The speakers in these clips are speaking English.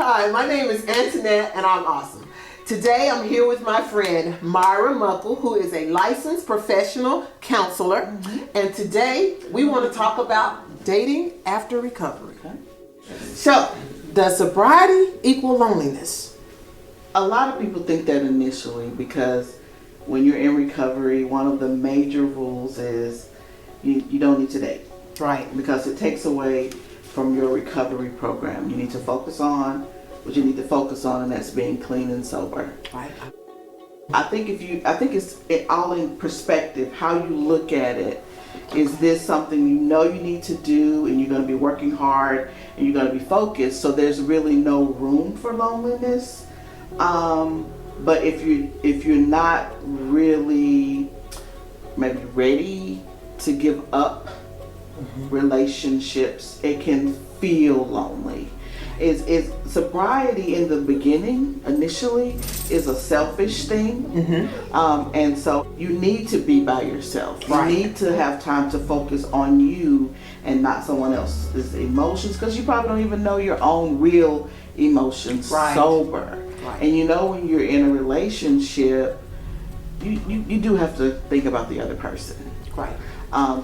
Hi, my name is Antoinette and I'm awesome. Today I'm here with my friend Myra Muckle, who is a licensed professional counselor. And today we want to talk about dating after recovery. So, does sobriety equal loneliness? A lot of people think that initially because when you're in recovery, one of the major rules is you don't need to date. Right. Because it takes away from your recovery program. You need to focus on what you need to focus on, and that's being clean and sober. Right. I think it's all in perspective, how you look at it. Is this something you know you need to do and you're going to be working hard and you're going to be focused, so there's really no room for loneliness. But if you're not really maybe ready to give up relationships, it can feel lonely. Is sobriety in the beginning initially is a selfish thing, and so you need to be by yourself. You need to have time to focus on you and not someone else's emotions, because you probably don't even know your own real emotions sober. And you know, when you're in a relationship, you do have to think about the other person.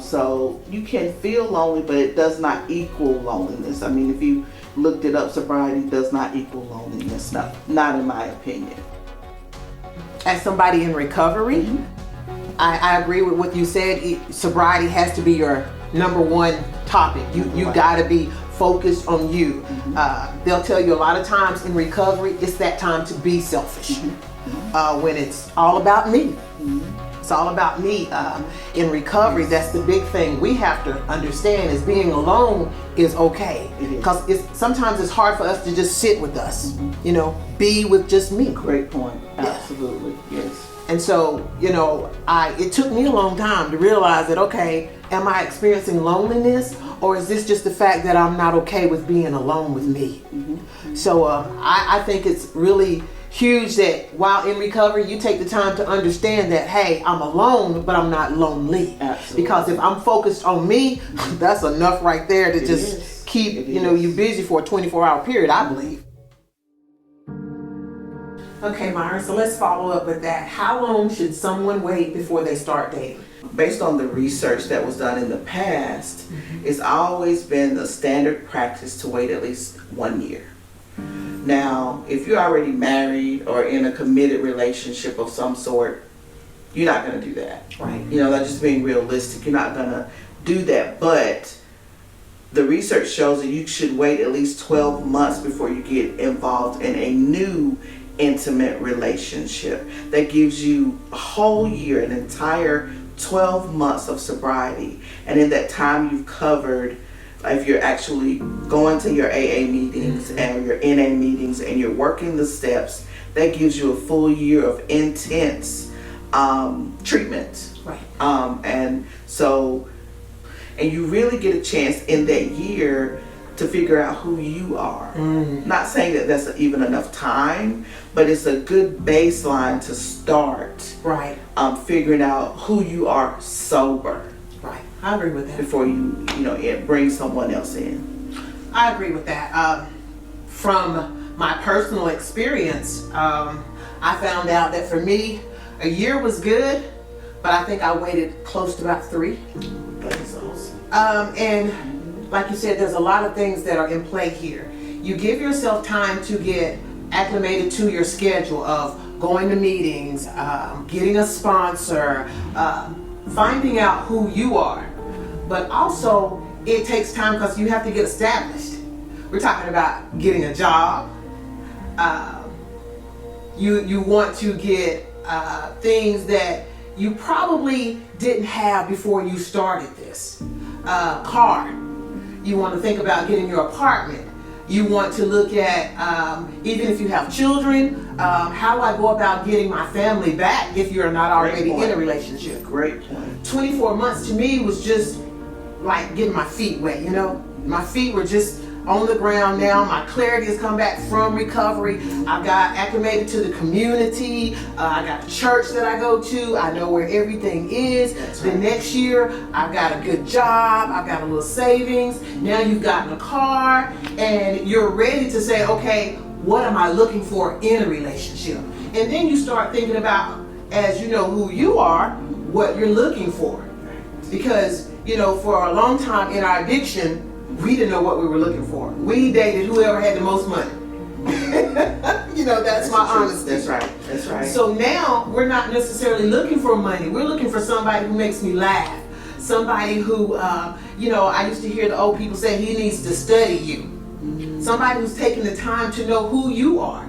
So you can feel lonely, but it does not equal loneliness. I mean, if you looked it up, sobriety does not equal loneliness. Not in my opinion. As somebody in recovery, I agree with what you said. Sobriety has to be your number one topic. You got to be focused on you. They'll tell you a lot of times in recovery, it's that time to be selfish. When it's all about me. It's all about me. In recovery, that's the big thing we have to understand, is being alone is okay. Because sometimes it's hard for us to just sit with us, be with just me. Great point. Absolutely. Yes. And so, it took me a long time to realize that, okay, am I experiencing loneliness, or is this just the fact that I'm not okay with being alone with me? So I think it's really huge that while in recovery, you take the time to understand that, hey, I'm alone, but I'm not lonely. Absolutely. Because if I'm focused on me, that's enough right there to just keep, you busy for a 24-hour period, I believe. Okay, Myra, so let's follow up with that. How long should someone wait before they start dating? Based on the research that was done in the past, it's always been the standard practice to wait at least 1 year. Now, if you're already married or in a committed relationship of some sort, you're not going to do that. That's just being realistic. You're not going to do that. But the research shows that you should wait at least 12 months before you get involved in a new intimate relationship. That gives you a whole year, an entire 12 months of sobriety. And in that time, you've covered, if you're actually going to your AA meetings and your NA meetings and you're working the steps, that gives you a full year of intense treatment. And you really get a chance in that year to figure out who you are. Not saying that that's even enough time, but it's a good baseline to start figuring out who you are sober. I agree with that. Before you bring someone else in. I agree with that. From my personal experience, I found out that for me, a year was good, but I think I waited close to about 3. That's awesome. And like you said, there's a lot of things that are in play here. You give yourself time to get acclimated to your schedule of going to meetings, getting a sponsor, finding out who you are. But also, it takes time because you have to get established. We're talking about getting a job. You want to get things that you probably didn't have before you started this. Car. You want to think about getting your apartment. You want to look at, even if you have children, how do I go about getting my family back if you're not already in a relationship? Great point. 24 months to me was just like getting my feet wet, My feet were just on the ground now. My clarity has come back from recovery. I've got acclimated to the community. I got a church that I go to. I know where everything is. The next year, I've got a good job. I've got a little savings. Now you've gotten a car and you're ready to say, okay, what am I looking for in a relationship? And then you start thinking about, as you know who you are, what you're looking for. Because, you know, for a long time in our addiction, we didn't know what we were looking for. We dated whoever had the most money. You know, that's my honesty. That's right. That's right. So now we're not necessarily looking for money. We're looking for somebody who makes me laugh. Somebody who, you know, I used to hear the old people say he needs to study you. Somebody who's taking the time to know who you are.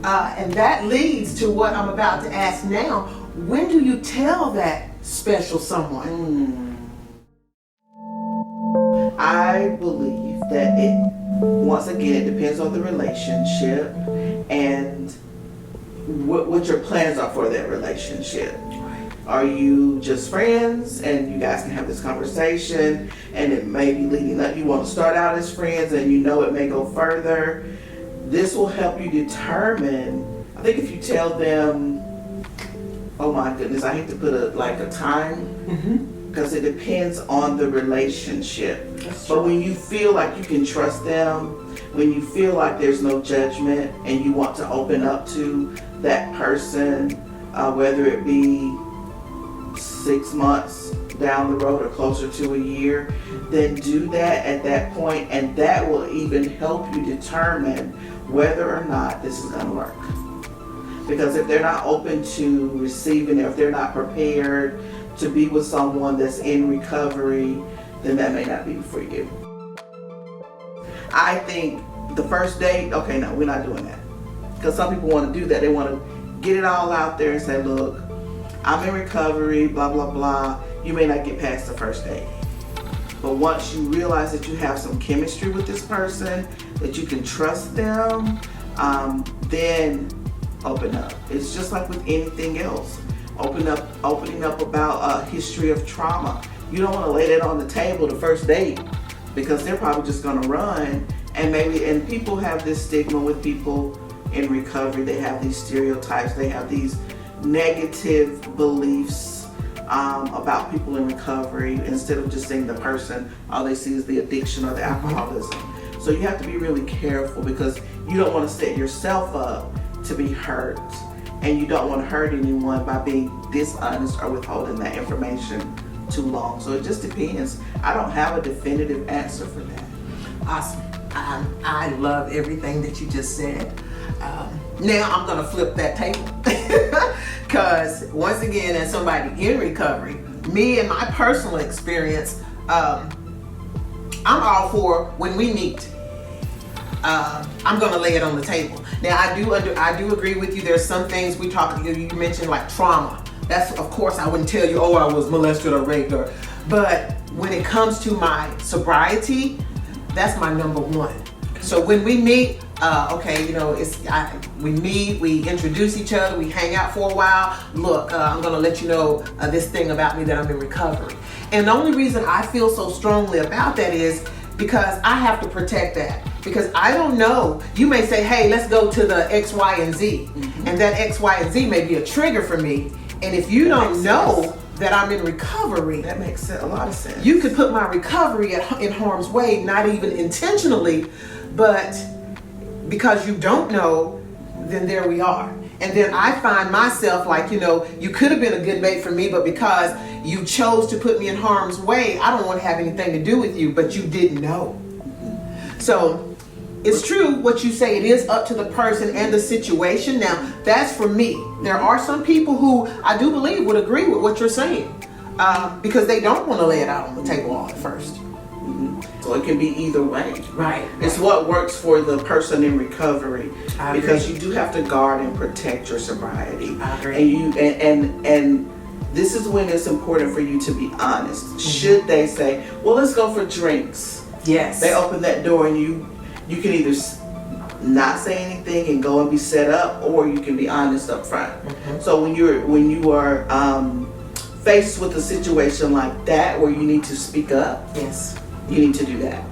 And that leads to what I'm about to ask now. When do you tell that special someone? I believe that once again, it depends on the relationship and what your plans are for that relationship. Are you just friends and you guys can have this conversation and it may be leading up, you want to start out as friends and you know it may go further? This will help you determine, I think if you tell them, oh my goodness, I hate to put a time, because it depends on the relationship. But when you feel like you can trust them, when you feel like there's no judgment and you want to open up to that person, whether it be 6 months down the road or closer to a year, then do that at that point, and that will even help you determine whether or not this is going to work. Because if they're not open to receiving it, if they're not prepared to be with someone that's in recovery, then that may not be for you. I think the first date, okay, no, we're not doing that. Because some people want to do that. They want to get it all out there and say, look, I'm in recovery, blah, blah, blah. You may not get past the first date. But once you realize that you have some chemistry with this person, that you can trust them, then open up. It's just like with anything else. Opening up about a history of trauma. You don't want to lay that on the table the first date, because they're probably just going to run. And people have this stigma with people in recovery. They have these stereotypes. They have these negative beliefs about people in recovery. Instead of just seeing the person, all they see is the addiction or the alcoholism. So you have to be really careful, because you don't want to set yourself up to be hurt, and you don't want to hurt anyone by being dishonest or withholding that information too long. So it just depends. I don't have a definitive answer for that. Awesome. I love everything that you just said. Now I'm going to flip that table, because once again, as somebody in recovery, me and my personal experience, I'm all for when we meet. I'm going to lay it on the table. Now I do agree with you. There's some things we talk. You mentioned like trauma. That's, of course, I wouldn't tell you, oh, I was molested or raped, but when it comes to my sobriety, that's my number one. So when we meet, okay, you know, we meet, we introduce each other, we hang out for a while. Look, I'm going to let you know this thing about me, that I'm in recovery. And the only reason I feel so strongly about that is because I have to protect that. Because I don't know, you may say, hey, let's go to the X, Y, and Z. And that X, Y, and Z may be a trigger for me. And if you don't know that I'm in recovery, that makes a lot of sense. You could put my recovery in harm's way, not even intentionally, but because you don't know, then there we are. And then I find myself like, you know, you could have been a good mate for me, but because you chose to put me in harm's way, I don't want to have anything to do with you, but you didn't know. So it's true what you say. It is up to the person and the situation. Now, that's for me. There are some people who I do believe would agree with what you're saying, because they don't want to lay it out on the table all at first. So it can be either way. Right. It's what works for the person in recovery, because agree. you do have to guard and protect your sobriety. I agree. And this is when it's important for you to be honest. Should they say, well, let's go for drinks? Yes. They open that door and you can either not say anything and go and be set up, or you can be honest up front. So when you are faced with a situation like that where you need to speak up, yes, you need to do that.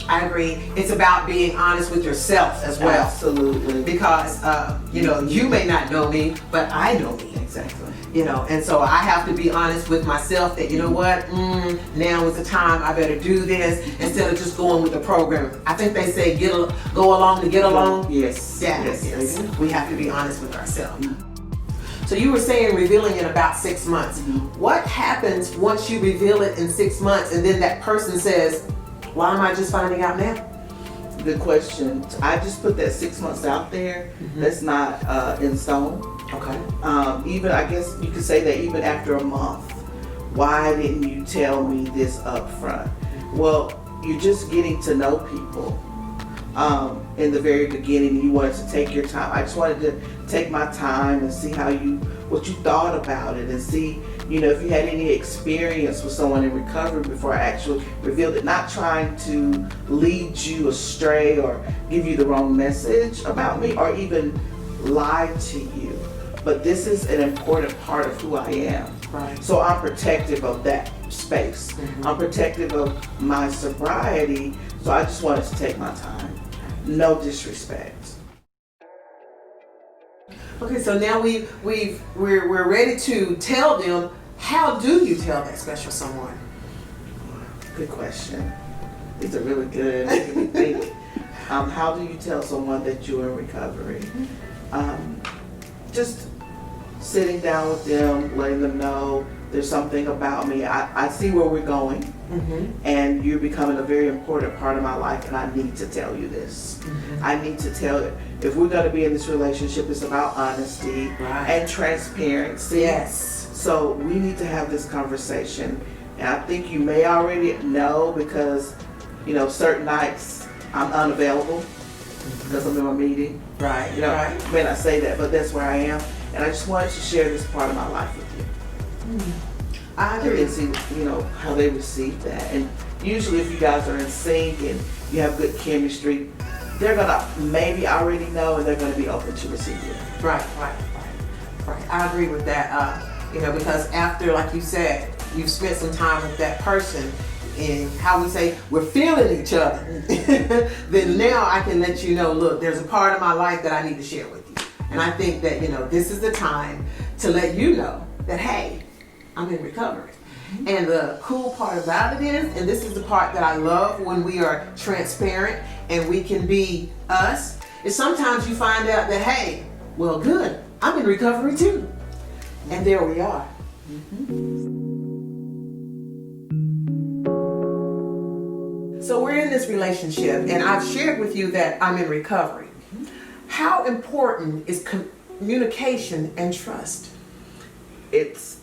I agree. It's about being honest with yourself as well. Absolutely. Because, you may not know me, but I know me. Exactly. And so I have to be honest with myself that, you know what, now is the time I better do this instead of just going with the program. I think they say go along to get along. Yes. Yeah, Yes. We have to be honest with ourselves. So you were saying revealing in about 6 months. What happens once you reveal it in 6 months and then that person says, why am I just finding out now? Good question. I just put that 6 months out there. That's not in stone. Okay. Even, I guess you could say that even after a month, why didn't you tell me this up front? Well, you're just getting to know people. In the very beginning, you wanted to take your time. I just wanted to take my time and see what you thought about it, and see, if you had any experience with someone in recovery before I actually revealed it. Not trying to lead you astray or give you the wrong message about me or even lie to you. But this is an important part of who I am. Right. So I'm protective of that space. I'm protective of my sobriety. So I just wanted to take my time. No disrespect. Okay, so now we're ready to tell them. How do you tell that special someone? Good question. These are really good. Making me think. How do you tell someone that you're in recovery? Just sitting down with them, letting them know there's something about me. I see where we're going, and you're becoming a very important part of my life, and I need to tell you this. I need to tell you, if we're going to be in this relationship, it's about honesty and transparency. Yes. So we need to have this conversation. And I think you may already know because, certain nights I'm unavailable because I'm in a meeting. Right. I may not say that, but that's where I am. And I just wanted to share this part of my life with you. I agree. And see, how they receive that. And usually if you guys are in sync and you have good chemistry, they're going to maybe already know and they're going to be open to receive it. Right. I agree with that. Because after, like you said, you've spent some time with that person and how we say we're feeling each other, then now I can let you know, look, there's a part of my life that I need to share with you. And I think that, this is the time to let you know that, hey, I'm in recovery. And the cool part about it is, and this is the part that I love when we are transparent and we can be us, is sometimes you find out that, hey, well, good, I'm in recovery too. And there we are. So we're in this relationship, and I've shared with you that I'm in recovery. How important is communication and trust? It's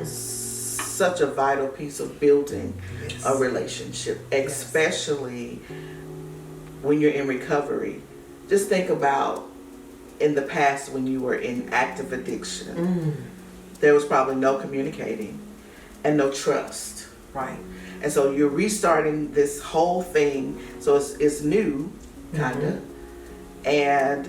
such a vital piece of building a relationship, especially when you're in recovery. Just think about in the past when you were in active addiction. There was probably no communicating and no trust. Right. And so you're restarting this whole thing. So it's new, kind of. And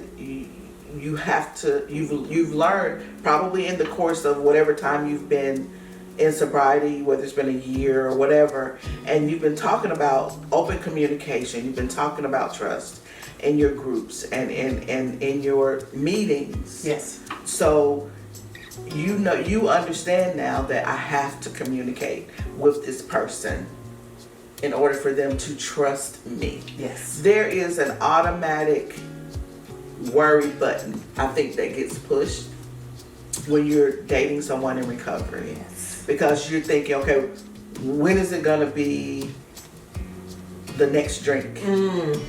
you have to, you've learned probably in the course of whatever time you've been in sobriety, whether it's been a year or whatever, and you've been talking about open communication, you've been talking about trust in your groups and in your meetings. Yes. So you understand now that I have to communicate with this person in order for them to trust me. Yes. There is an automatic worry button, I think, that gets pushed when you're dating someone in recovery. Yes. Because you're thinking, okay, when is it gonna be the next drink?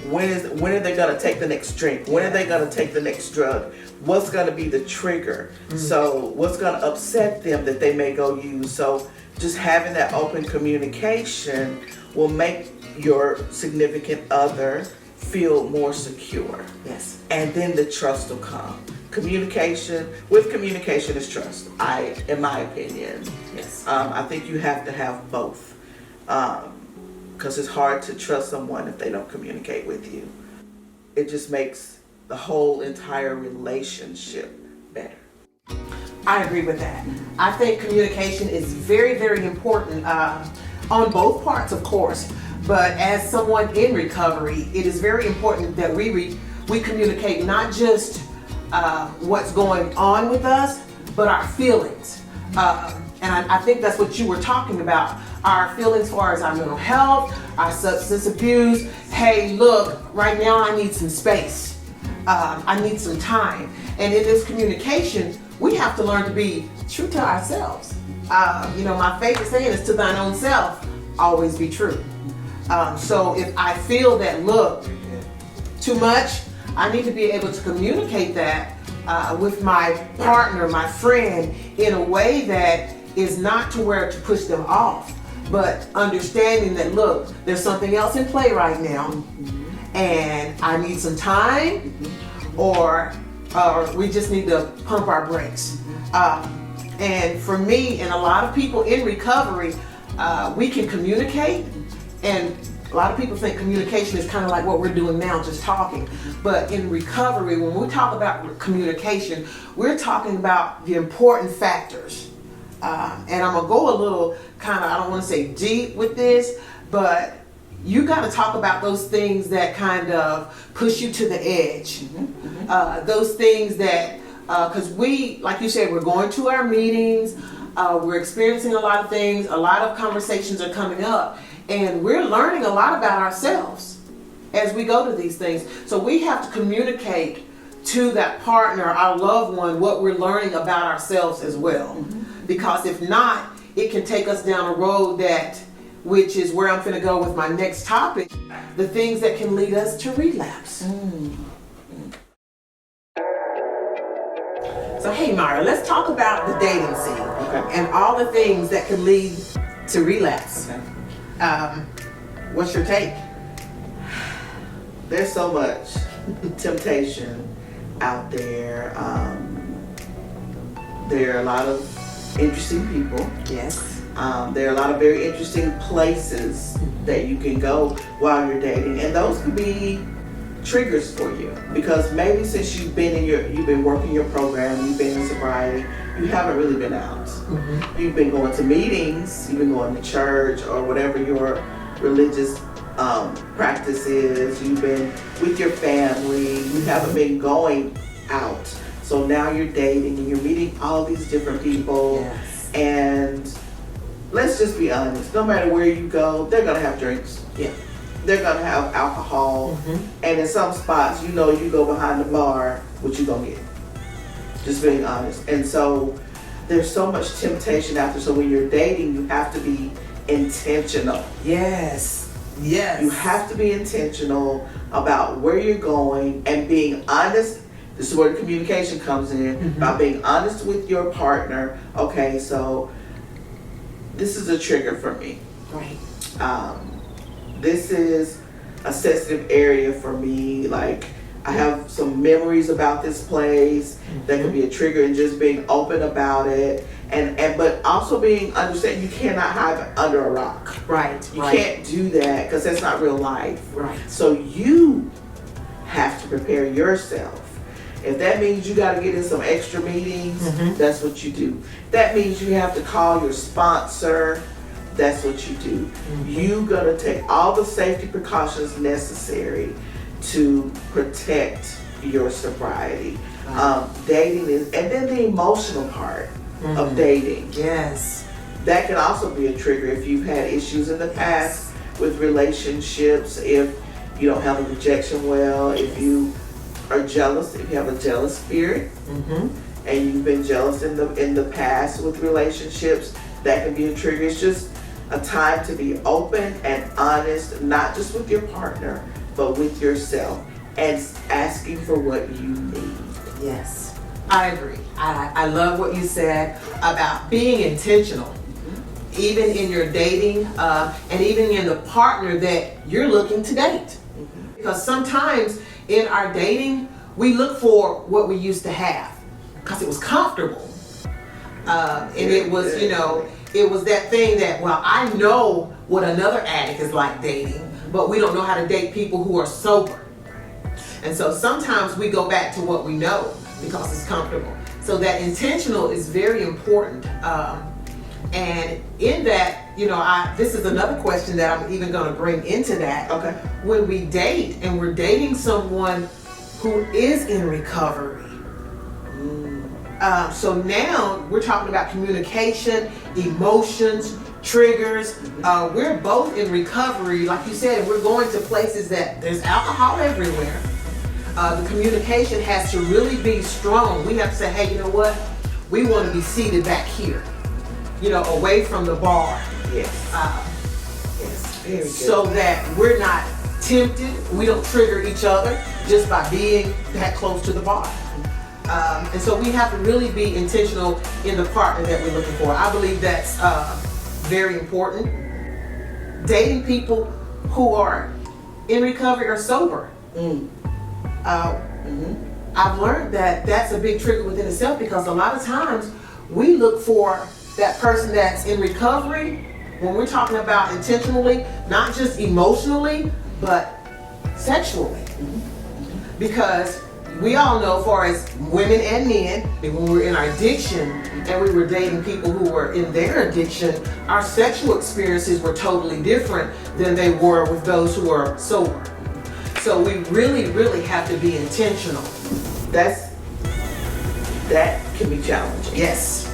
When are they gonna take the next drink? When are they gonna take the next drug? What's gonna be the trigger? So what's gonna upset them that they may go use? So just having that open communication will make your significant other feel more secure. Yes. And then the trust will come. Communication is trust, in my opinion. Yes. I think you have to have both. Because it's hard to trust someone if they don't communicate with you. It just makes the whole entire relationship better. I agree with that. I think communication is very, very important on both parts, of course. But as someone in recovery, it is very important that we communicate not just what's going on with us, but our feelings. And I think that's what you were talking about. Our feelings as far as our mental health, our substance abuse. Hey, look, right now I need some space. I need some time. And in this communication, we have to learn to be true to ourselves. My favorite saying is, to thine own self, always be true. So if I feel that, look, too much, I need to be able to communicate that with my partner, my friend, in a way that is not to where to push them off, but understanding that, look, there's something else in play right now, and I need some time, or we just need to pump our brakes. And for me and a lot of people in recovery, we can communicate, and a lot of people think communication is kind of like what we're doing now, just talking. But in recovery, when we talk about communication, we're talking about the important factors. And I'm gonna go a little kind of, I don't want to say deep with this, but you got to talk about those things that kind of push you to the edge. Those things that, because we, like you said, we're going to our meetings, we're experiencing a lot of things, a lot of conversations are coming up, and we're learning a lot about ourselves as we go to these things. So we have to communicate to that partner, our loved one, what we're learning about ourselves as well. Because if not, it can take us down a road which is where I'm going to go with my next topic, the things that can lead us to relapse. So hey Myra, let's talk about the dating scene and all the things that can lead to relapse. What's your take? There's so much temptation out there. There are a lot of interesting people. Yes. There are a lot of very interesting places that you can go while you're dating, and those could be triggers for you, because maybe since you've been working your program, you've been in sobriety, you haven't really been out. You've been going to meetings, you've been going to church or whatever your religious practice is, you've been with your family, you haven't been going out. So now you're dating and you're meeting all these different people. Yes. And let's just be honest, no matter where you go, they're gonna have drinks. Yeah. They're gonna have alcohol. And in some spots, you go behind the bar, what you gonna get? Just being honest. And so there's so much temptation out there. So when you're dating, you have to be intentional. Yes. Yes. You have to be intentional about where you're going and being honest. This is where the communication comes in, about being honest with your partner. Okay, so this is a trigger for me. Right. This is a sensitive area for me. Like, I have some memories about this place that could be a trigger, and just being open about it. But also understand you cannot hide under a rock. Right. You can't do that, because that's not real life. Right. So you have to prepare yourself. If that means you got to get in some extra meetings, that's what you do. That means you have to call your sponsor, that's what you do. You gonna take all the safety precautions necessary to protect your sobriety. Dating is, and then the emotional part of dating. Yes. That can also be a trigger if you've had issues in the past with relationships, if you don't handle rejection well, if you are jealous, if you have a jealous spirit, and you've been jealous in the past with relationships, that can be a trigger. It's just a time to be open and honest, not just with your partner, but with yourself, and asking for what you need. Yes, I agree. I love what you said about being intentional, even in your dating, and even in the partner that you're looking to date. Because sometimes in our dating, we look for what we used to have because it was comfortable. And it was, it was that thing that, well, I know what another addict is like dating, but we don't know how to date people who are sober. And so sometimes we go back to what we know because it's comfortable. So that intentional is very important. And in that, this is another question that I'm even going to bring into that. Okay. When we date and we're dating someone who is in recovery, so now we're talking about communication, emotions, triggers. We're both in recovery, like you said, and we're going to places that there's alcohol everywhere. The communication has to really be strong. We have to say, hey, you know what? We want to be seated back here, away from the bar. Yes. Yes. Very good. So that we're not tempted. We don't trigger each other just by being that close to the bar. And so we have to really be intentional in the partner that we're looking for. I believe that's very important. Dating people who are in recovery or sober. I've learned that that's a big trigger within itself, because a lot of times we look for that person that's in recovery when we're talking about intentionally, not just emotionally, but sexually. Because we all know, as far as women and men, that when we're in our addiction and we were dating people who were in their addiction, our sexual experiences were totally different than they were with those who are sober. So we really, really have to be intentional. That can be challenging. Yes.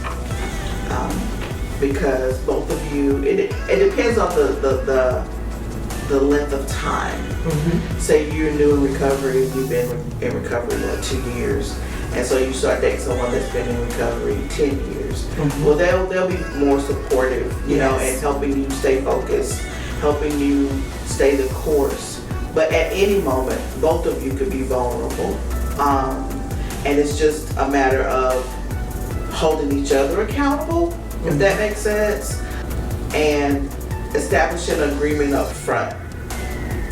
Because both of you, it depends on the length of time. Say you're new in recovery, you've been in recovery 2 years, and so you start dating someone that's been in recovery 10 years. Well, they'll be more supportive, and helping you stay focused, helping you stay the course. But at any moment, both of you could be vulnerable, and it's just a matter of holding each other accountable, if that makes sense, and establishing an agreement up front.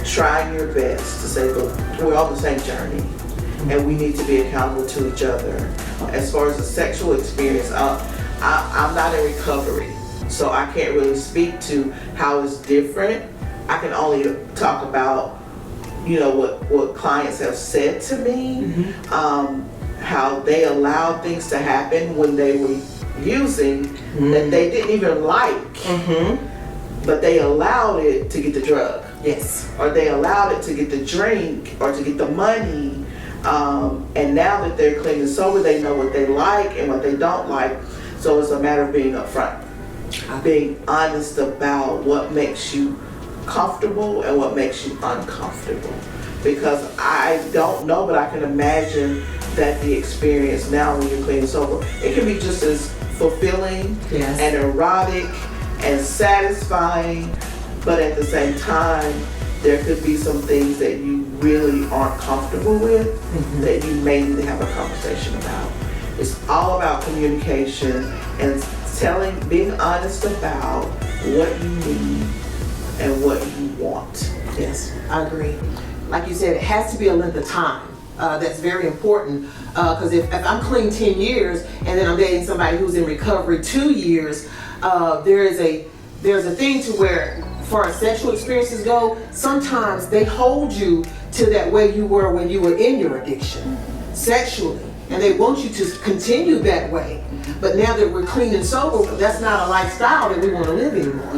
Trying your best to say, look, we're on the same journey, and we need to be accountable to each other. As far as the sexual experience, I'm not in recovery, so I can't really speak to how it's different. I can only talk about, what clients have said to me, how they allowed things to happen when they were using that they didn't even like, but they allowed it to get the drug. Yes. Or they allowed it to get the drink or to get the money. And now that they're clean and sober, they know what they like and what they don't like. So it's a matter of being upfront, being honest about what makes you comfortable and what makes you uncomfortable. Because I don't know, but I can imagine that the experience now when you're clean and sober, it can be just as fulfilling and erotic and satisfying. But at the same time, there could be some things that you really aren't comfortable with that you may need to have a conversation about. It's all about communication and being honest about what you need and what you want. Yes, I agree. Like you said, it has to be a length of time. That's very important, because if I'm clean 10 years and then I'm dating somebody who's in recovery 2 years, there's a thing to where, as far as sexual experiences go, sometimes they hold you to that way you were when you were in your addiction sexually, and they want you to continue that way. But now that we're clean and sober, that's not a lifestyle that we want to live anymore.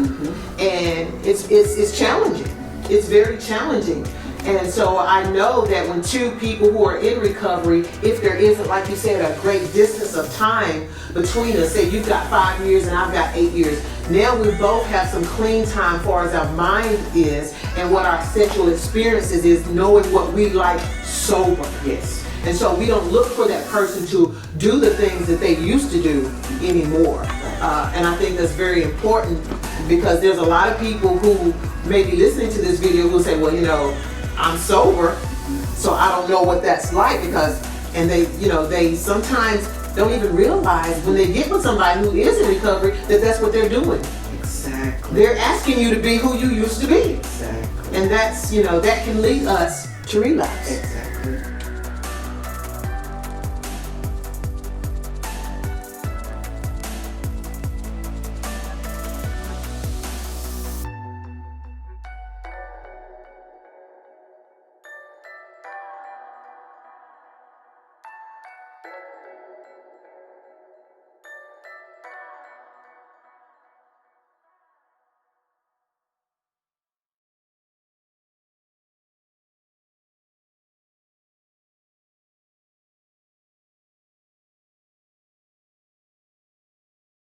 And it's challenging. It's very challenging. And so I know that when two people who are in recovery, if there isn't, like you said, a great distance of time between us, say you've got 5 years and I've got 8 years, now we both have some clean time as far as our mind is and what our sexual experiences is, knowing what we like sober. Yes. And so we don't look for that person to do the things that they used to do anymore. And I think that's very important, because there's a lot of people who may be listening to this video who say, well, I'm sober, so I don't know what that's like, and they sometimes don't even realize when they get with somebody who is in recovery that that's what they're doing. Exactly. They're asking you to be who you used to be. Exactly. And that's, that can lead us to relapse. Exactly.